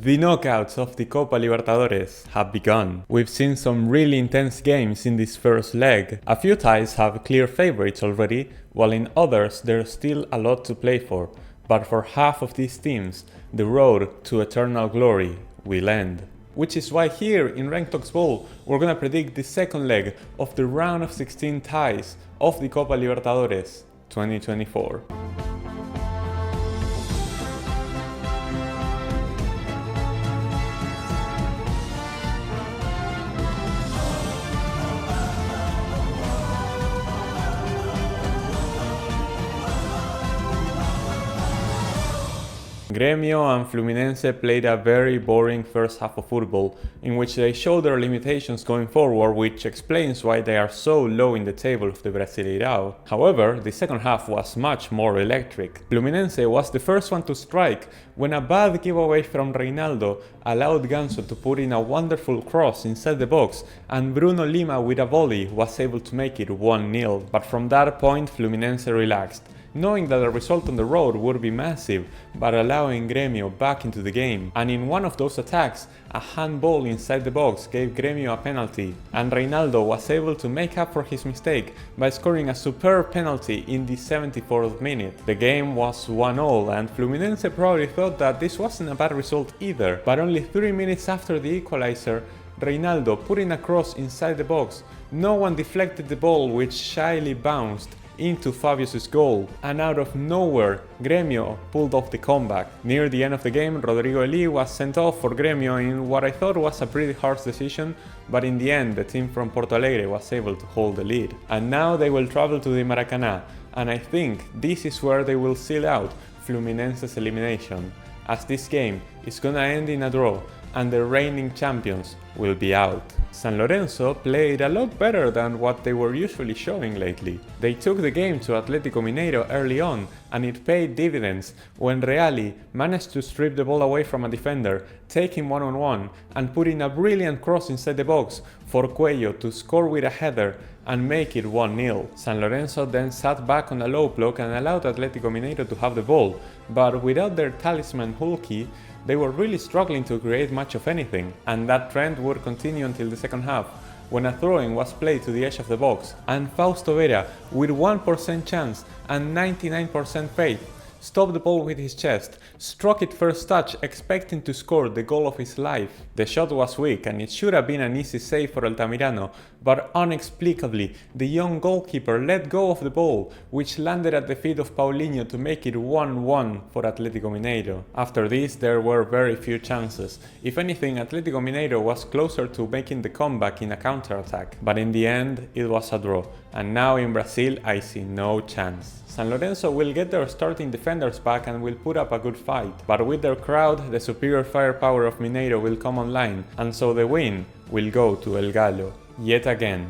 The knockouts of the Copa Libertadores have begun. We've seen some really intense games in this first leg. A few ties have clear favorites already, while in others there's still a lot to play for. But for half of these teams, the road to eternal glory will end. Which is why here in Rank Talks Bowl, we're gonna predict the second leg of the round of 16 ties of the Copa Libertadores 2024. Gremio and Fluminense played a very boring first half of football, in which they showed their limitations going forward, which explains why they are so low in the table of the Brasileirão. However, the second half was much more electric. Fluminense was the first one to strike when a bad giveaway from Reinaldo allowed Ganso to put in a wonderful cross inside the box, and Bruno Lima with a volley was able to make it 1-0. But from that point, Fluminense relaxed, knowing that the result on the road would be massive, but allowing Gremio back into the game. And in one of those attacks, a handball inside the box gave Gremio a penalty, and Reinaldo was able to make up for his mistake by scoring a superb penalty in the 74th minute. The game was 1-1, and Fluminense probably thought that this wasn't a bad result either, but only 3 minutes after the equalizer, Reinaldo put in a cross inside the box. No one deflected the ball, which shyly bounced into Fabius's goal, and out of nowhere Gremio pulled off the comeback. Near the end of the game, Rodrigo Eli was sent off for Gremio in what I thought was a pretty harsh decision, but in the end the team from Porto Alegre was able to hold the lead. And now they will travel to the Maracanã, and I think this is where they will seal out Fluminense's elimination, as this game is gonna end in a draw and the reigning champions will be out. San Lorenzo played a lot better than what they were usually showing lately. They took the game to Atlético Mineiro early on, and it paid dividends when Reali managed to strip the ball away from a defender, take him one-on-one, and put in a brilliant cross inside the box for Cuello to score with a header and make it 1-0. San Lorenzo then sat back on a low block and allowed Atlético Mineiro to have the ball, but without their talisman Hulky, they were really struggling to create much of anything, and that trend would continue until the second half, when a throw-in was played to the edge of the box, and Fausto Vera, with 1% chance and 99% faith, stopped the ball with his chest, struck it first touch expecting to score the goal of his life. The shot was weak and it should have been an easy save for Altamirano, but inexplicably the young goalkeeper let go of the ball, which landed at the feet of Paulinho to make it 1-1 for Atlético Mineiro. After this there were very few chances. If anything, Atlético Mineiro was closer to making the comeback in a counter-attack, but in the end it was a draw, and now in Brazil I see no chance. San Lorenzo will get their starting defenders back and will put up a good fight, but with their crowd, the superior firepower of Mineiro will come online, and so the win will go to El Gallo. Yet again,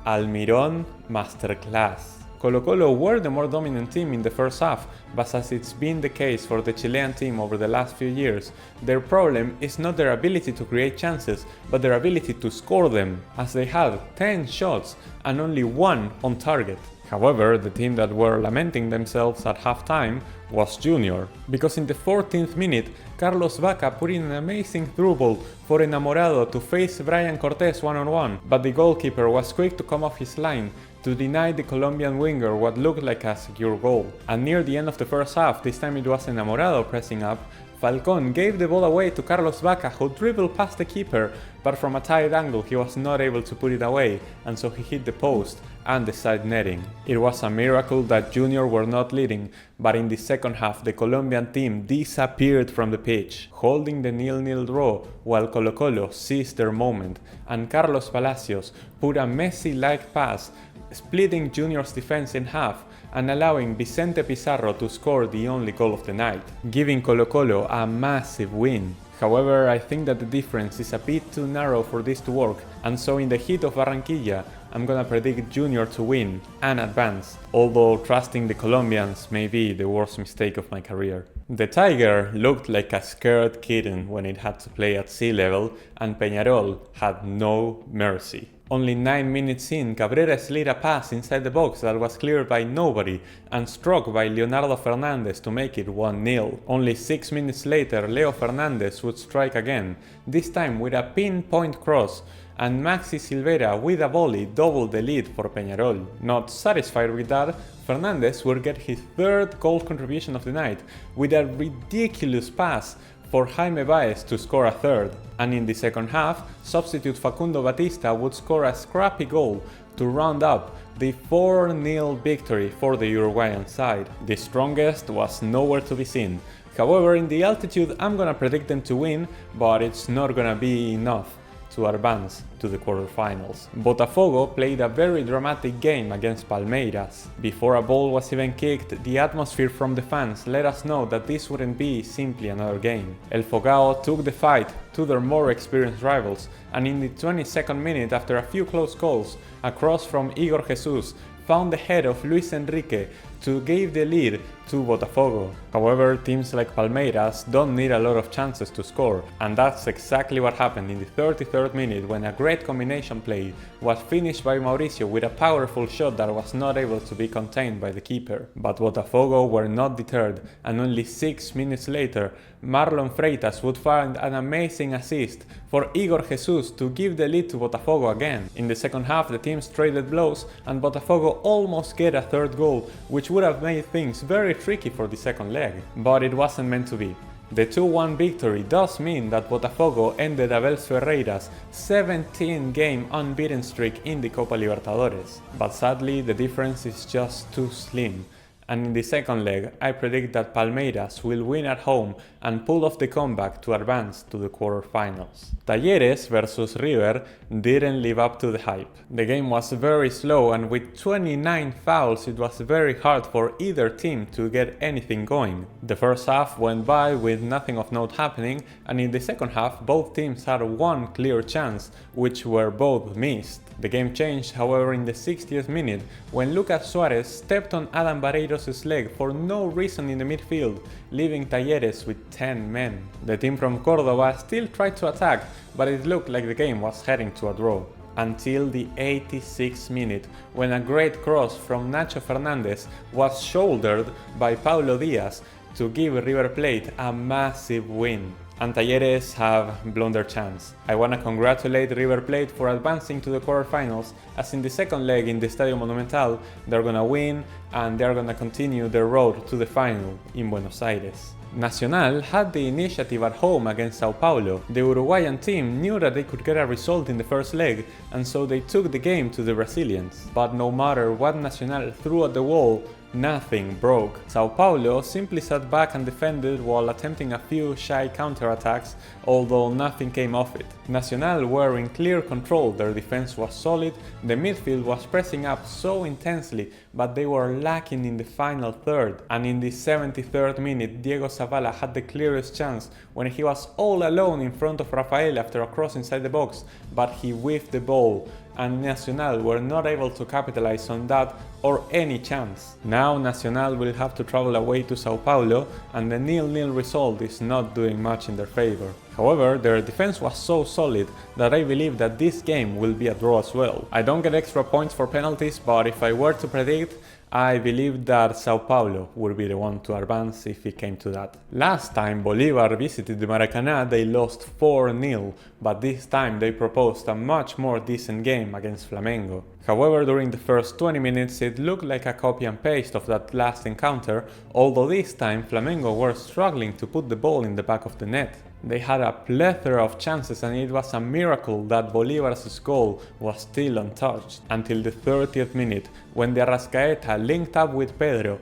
Almirón Masterclass. Colo-Colo were the more dominant team in the first half, but as it's been the case for the Chilean team over the last few years, their problem is not their ability to create chances, but their ability to score them, as they had 10 shots and only 1 on target. However, the team that were lamenting themselves at halftime was Junior, because in the 14th minute, Carlos Vaca put in an amazing through ball for Enamorado to face Brian Cortés one-on-one, but the goalkeeper was quick to come off his line to deny the Colombian winger what looked like a secure goal. And near the end of the first half, this time it was Enamorado pressing up, Falcón gave the ball away to Carlos Vaca, who dribbled past the keeper, but from a tight angle he was not able to put it away, and so he hit the post and the side netting. It was a miracle that Junior were not leading, but in the second half the Colombian team disappeared from the pitch, holding the 0-0 draw while Colo-Colo seized their moment, and Carlos Palacios put a Messi-like pass, splitting Junior's defense in half and allowing Vicente Pizarro to score the only goal of the night, giving Colo-Colo a massive win. However, I think that the difference is a bit too narrow for this to work, and so in the heat of Barranquilla, I'm gonna predict Junior to win and advance, although trusting the Colombians may be the worst mistake of my career. The Tiger looked like a scared kitten when it had to play at sea level, and Peñarol had no mercy. Only 9 minutes in, Cabrera slid a pass inside the box that was cleared by nobody and struck by Leonardo Fernandez to make it 1-0. Only 6 minutes later, Leo Fernandez would strike again, this time with a pinpoint cross, and Maxi Silveira with a volley doubled the lead for Peñarol. Not satisfied with that, Fernandez would get his third goal contribution of the night with a ridiculous pass for Jaime Baez to score a third, and in the second half, substitute Facundo Batista would score a scrappy goal to round up the 4-0 victory for the Uruguayan side. The strongest was nowhere to be seen. However, in the altitude I'm gonna predict them to win, but it's not gonna be enough to advance to the quarterfinals. Botafogo played a very dramatic game against Palmeiras. Before a ball was even kicked, the atmosphere from the fans let us know that this wouldn't be simply another game. El Fogao took the fight to their more experienced rivals, and in the 22nd minute, after a few close calls, a cross from Igor Jesus found the head of Luis Enrique to give the lead to Botafogo. However, teams like Palmeiras don't need a lot of chances to score, and that's exactly what happened in the 33rd minute when a great combination play was finished by Mauricio with a powerful shot that was not able to be contained by the keeper. But Botafogo were not deterred, and only 6 minutes later, Marlon Freitas would find an amazing assist for Igor Jesus to give the lead to Botafogo again. In the second half, the teams traded blows, and Botafogo almost get a third goal, which would have made things very tricky for the second leg. But it wasn't meant to be. The 2-1 victory does mean that Botafogo ended Abel Ferreira's 17-game unbeaten streak in the Copa Libertadores. But sadly, the difference is just too slim. And in the second leg, I predict that Palmeiras will win at home and pull off the comeback to advance to the quarterfinals. Talleres versus River didn't live up to the hype. The game was very slow, and with 29 fouls it was very hard for either team to get anything going. The first half went by with nothing of note happening, and in the second half both teams had one clear chance, which were both missed. The game changed, however, in the 60th minute when Lucas Suarez stepped on Adam Barreiros' leg for no reason in the midfield, leaving Talleres with 10 men. The team from Córdoba still tried to attack, but it looked like the game was heading to a draw. Until the 86th minute, when a great cross from Nacho Fernandez was shouldered by Paulo Diaz to give River Plate a massive win. And Talleres have blown their chance. I wanna congratulate River Plate for advancing to the quarterfinals, as in the second leg in the Estadio Monumental, they're gonna win and they're gonna continue their road to the final in Buenos Aires. Nacional had the initiative at home against Sao Paulo. The Uruguayan team knew that they could get a result in the first leg, and so they took the game to the Brazilians. But no matter what Nacional threw at the wall, nothing broke. Sao Paulo simply sat back and defended while attempting a few shy counterattacks, although nothing came of it. Nacional were in clear control, their defense was solid, the midfield was pressing up so intensely, but they were lacking in the final third. And in the 73rd minute, Diego Zavala had the clearest chance when he was all alone in front of Rafael after a cross inside the box, but he whiffed the ball, and Nacional were not able to capitalize on that or any chance. Now Nacional will have to travel away to Sao Paulo, and the 0-0 result is not doing much in their favor. However, their defense was so solid that I believe that this game will be a draw as well. I don't get extra points for penalties, but if I were to predict, I believe that Sao Paulo would be the one to advance if it came to that. Last time Bolivar visited the Maracanã, they lost 4-0, but this time they proposed a much more decent game against Flamengo. However, during the first 20 minutes it looked like a copy and paste of that last encounter, although this time Flamengo were struggling to put the ball in the back of the net. They had a plethora of chances, and it was a miracle that Bolivar's goal was still untouched, until the 30th minute, when the Arrascaeta linked up with Pedro,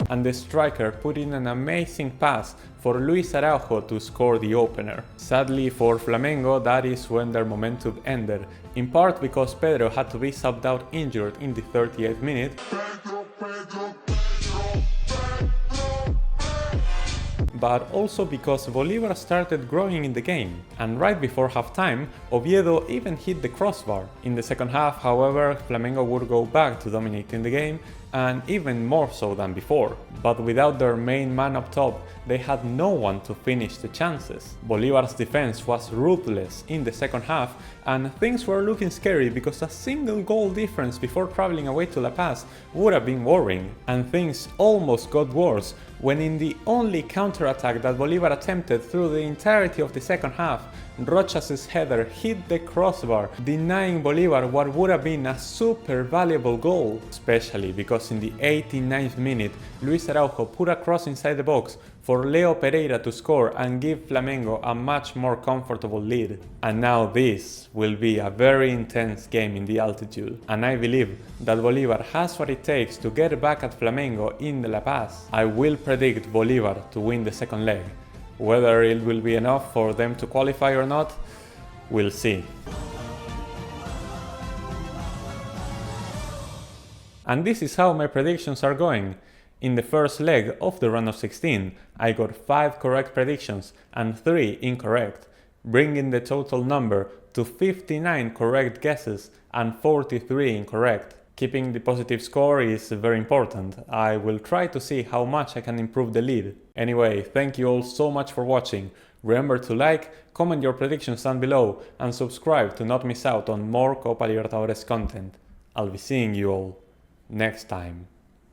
and the striker put in an amazing pass for Luis Araujo to score the opener. Sadly for Flamengo, that is when their momentum ended, in part because Pedro had to be subbed out injured in the 38th minute, but also because Bolivar started growing in the game, and right before halftime, Oviedo even hit the crossbar. In the second half, however, Flamengo would go back to dominating the game, and even more so than before. But without their main man up top, they had no one to finish the chances. Bolivar's defense was ruthless in the second half, and things were looking scary because a single goal difference before traveling away to La Paz would have been worrying. And things almost got worse when in the only counter-attack that Bolivar attempted through the entirety of the second half, Rochas' header hit the crossbar, denying Bolivar what would have been a super valuable goal, especially because in the 89th minute, Luis Araujo put a cross inside the box for Leo Pereira to score and give Flamengo a much more comfortable lead. And now this will be a very intense game in the altitude, and I believe that Bolivar has what it takes to get back at Flamengo in the La Paz. I will predict Bolivar to win the second leg. Whether it will be enough for them to qualify or not, we'll see. And this is how my predictions are going. In the first leg of the round of 16, I got 5 correct predictions and 3 incorrect, bringing the total number to 59 correct guesses and 43 incorrect. Keeping the positive score is very important. I will try to see how much I can improve the lead. Anyway, thank you all so much for watching. Remember to like, comment your predictions down below, and subscribe to not miss out on more Copa Libertadores content. I'll be seeing you all next time.